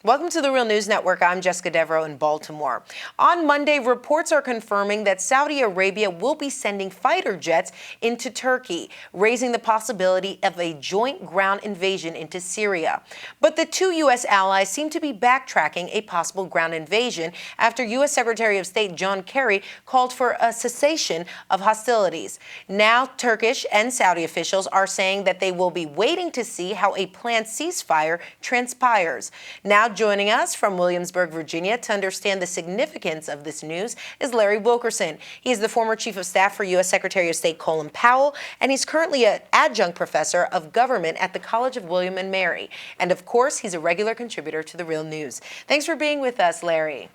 Welcome to the Real News Network. I'm Jessica Devereaux in Baltimore. On Monday, reports are confirming that Saudi Arabia will be sending fighter jets into Turkey, raising the possibility of a joint ground invasion into Syria. But the two U.S. allies seem to be backtracking a possible ground invasion after U.S. Secretary of State John Kerry called for a cessation of hostilities. Now, Turkish and Saudi officials are saying that they will be waiting to see how a planned ceasefire transpires. Now, joining us from Williamsburg, Virginia, to understand the significance of this news is Larry Wilkerson. He is the former Chief of Staff for U.S. Secretary of State Colin Powell, and he's currently an adjunct professor of government at the College of William and Mary. And of course, he's a regular contributor to The Real News. Thanks for being with us, Larry.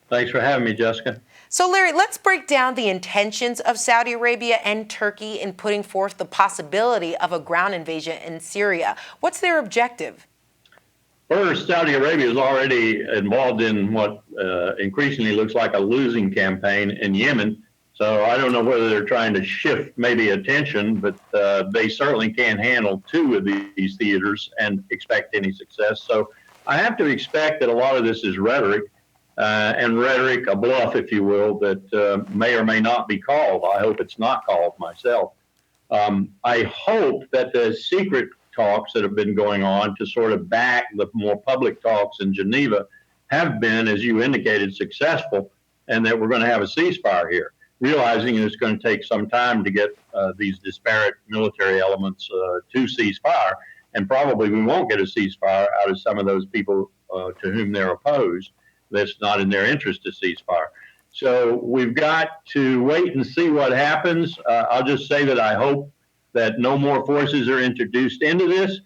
Thanks for having me, Jessica. So, Larry, let's break down the intentions of Saudi Arabia and Turkey in putting forth the possibility of a ground invasion in Syria. What's their objective? First, Saudi Arabia is already involved in what increasingly looks like a losing campaign in Yemen. So I don't know whether they're trying to shift maybe attention, but they certainly can't handle two of these theaters and expect any success. So I have to expect that a lot of this is rhetoric, a bluff, if you will, that may or may not be called. I hope it's not called myself. I hope that the secret talks that have been going on to sort of back the more public talks in Geneva have been, as you indicated, successful, and that we're going to have a ceasefire here, realizing it's going to take some time to get these disparate military elements to ceasefire, and probably we won't get a ceasefire out of some of those people to whom they're opposed. That's not in their interest to ceasefire. So we've got to wait and see what happens. I'll just say that I hope that no more forces are introduced into this,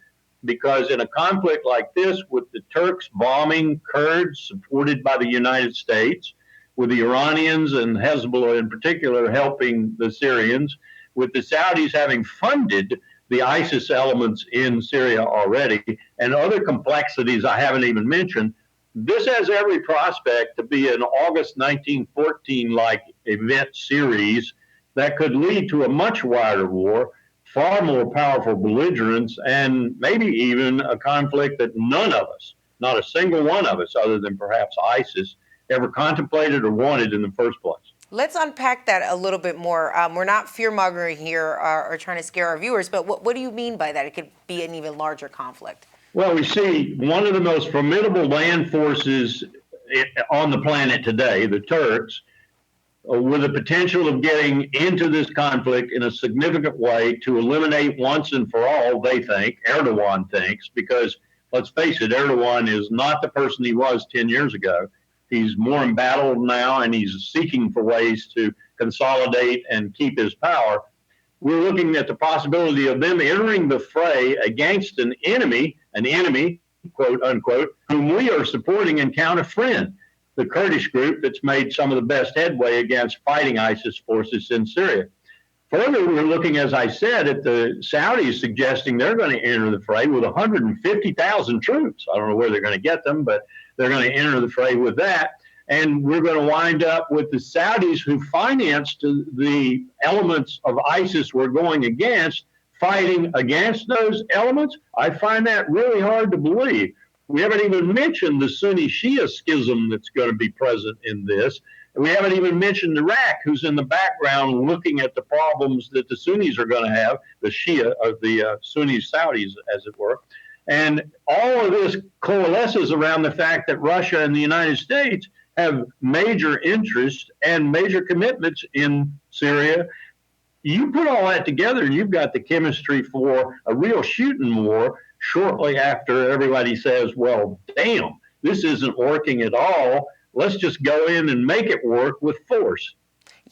because in a conflict like this, with the Turks bombing Kurds supported by the United States, with the Iranians and Hezbollah in particular helping the Syrians, with the Saudis having funded the ISIS elements in Syria already, and other complexities I haven't even mentioned, this has every prospect to be an August 1914-like event series that could lead to a much wider war, far more powerful belligerents, and maybe even a conflict that none of us, not a single one of us, other than perhaps ISIS, ever contemplated or wanted in the first place. Let's unpack that a little bit more. We're not fear-mongering here or trying to scare our viewers, but what do you mean by that? It could be an even larger conflict. Well, we see one of the most formidable land forces on the planet today, the Turks, with the potential of getting into this conflict in a significant way to eliminate once and for all, they think, Erdogan thinks, because let's face it, Erdogan is not the person he was 10 years ago. He's more embattled now, and he's seeking for ways to consolidate and keep his power. We're looking at the possibility of them entering the fray against an enemy, quote unquote, whom we are supporting and count a friend, the Kurdish group that's made some of the best headway against fighting ISIS forces in Syria. Further, we're looking, as I said, at the Saudis suggesting they're going to enter the fray with 150,000 troops. I don't know where they're going to get them, but they're going to enter the fray with that. And we're going to wind up with the Saudis, who financed the elements of ISIS we're going against, fighting against those elements. I find that really hard to believe. We haven't even mentioned the Sunni-Shia schism that's going to be present in this. And we haven't even mentioned Iraq, who's in the background looking at the problems that the Sunnis are going to have, the Shia, or the Sunni Saudis, as it were. And all of this coalesces around the fact that Russia and the United States have major interests and major commitments in Syria. You put all that together, and you've got the chemistry for a real shooting war shortly after everybody says, well, damn, this isn't working at all. Let's just go in and make it work with force.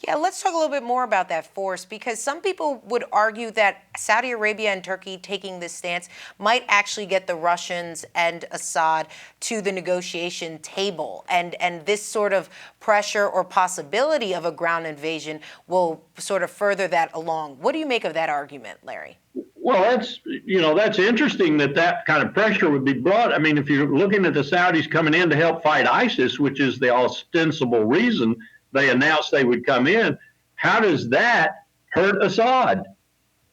Yeah, let's talk a little bit more about that force, because some people would argue that Saudi Arabia and Turkey taking this stance might actually get the Russians and Assad to the negotiation table. And this sort of pressure or possibility of a ground invasion will sort of further that along. What do you make of that argument, Larry? Well, that's interesting that kind of pressure would be brought. I mean, if you're looking at the Saudis coming in to help fight ISIS, which is the ostensible reason they announced they would come in, how does that hurt Assad?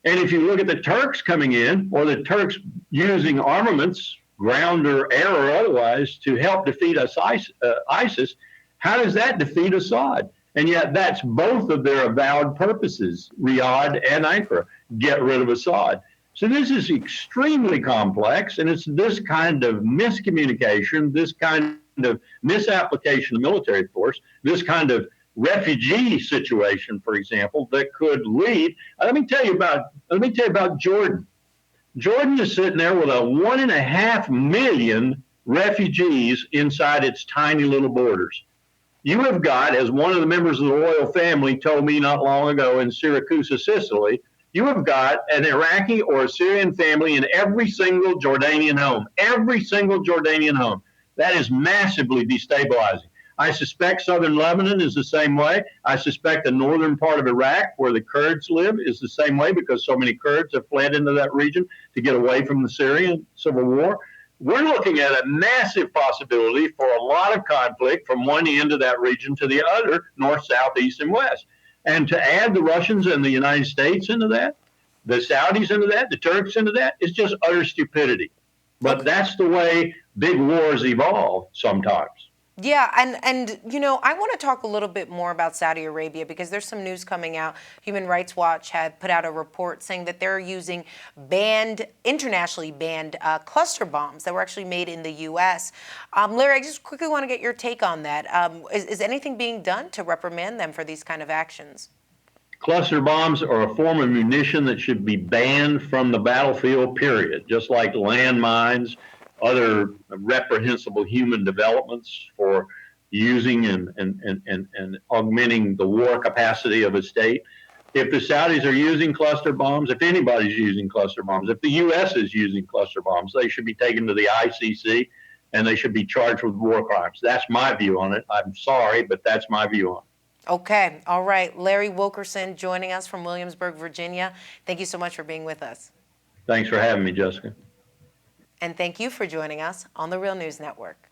And if you look at the Turks coming in, or the Turks using armaments, ground or air or otherwise, to help defeat ISIS. How does that defeat Assad? And yet that's both of their avowed purposes, Riyadh and Ankara, get rid of Assad. So this is extremely complex, and it's this kind of miscommunication, this kind of misapplication of military force, this kind of refugee situation, for example, that could lead. Let me tell you about Jordan. Jordan is sitting there with a 1.5 million refugees inside its tiny little borders. You have got, as one of the members of the royal family told me not long ago in Syracuse, Sicily, you have got an Iraqi or a Syrian family in every single Jordanian home. Every single Jordanian home. That is massively destabilizing. I suspect southern Lebanon is the same way. I suspect the northern part of Iraq, where the Kurds live, is the same way, because so many Kurds have fled into that region to get away from the Syrian civil war. We're looking at a massive possibility for a lot of conflict from one end of that region to the other, north, south, east, and west. And to add the Russians and the United States into that, the Saudis into that, the Turks into that, is just utter stupidity. But that's the way big wars evolve sometimes. Yeah, and I want to talk a little bit more about Saudi Arabia, because there's some news coming out. Human Rights Watch had put out a report saying that they're using internationally banned cluster bombs that were actually made in the U.S. Larry, I just quickly want to get your take on that. Is anything being done to reprimand them for these kind of actions? Cluster bombs are a form of munition that should be banned from the battlefield, period, just like landmines, other reprehensible human developments for using and augmenting the war capacity of a state. If the Saudis are using cluster bombs, if anybody's using cluster bombs, if the U.S. is using cluster bombs, they should be taken to the ICC and they should be charged with war crimes. That's my view on it. I'm sorry, but that's my view on it. Okay. All right. Larry Wilkerson joining us from Williamsburg, Virginia. Thank you so much for being with us. Thanks for having me, Jessica. And thank you for joining us on the Real News Network.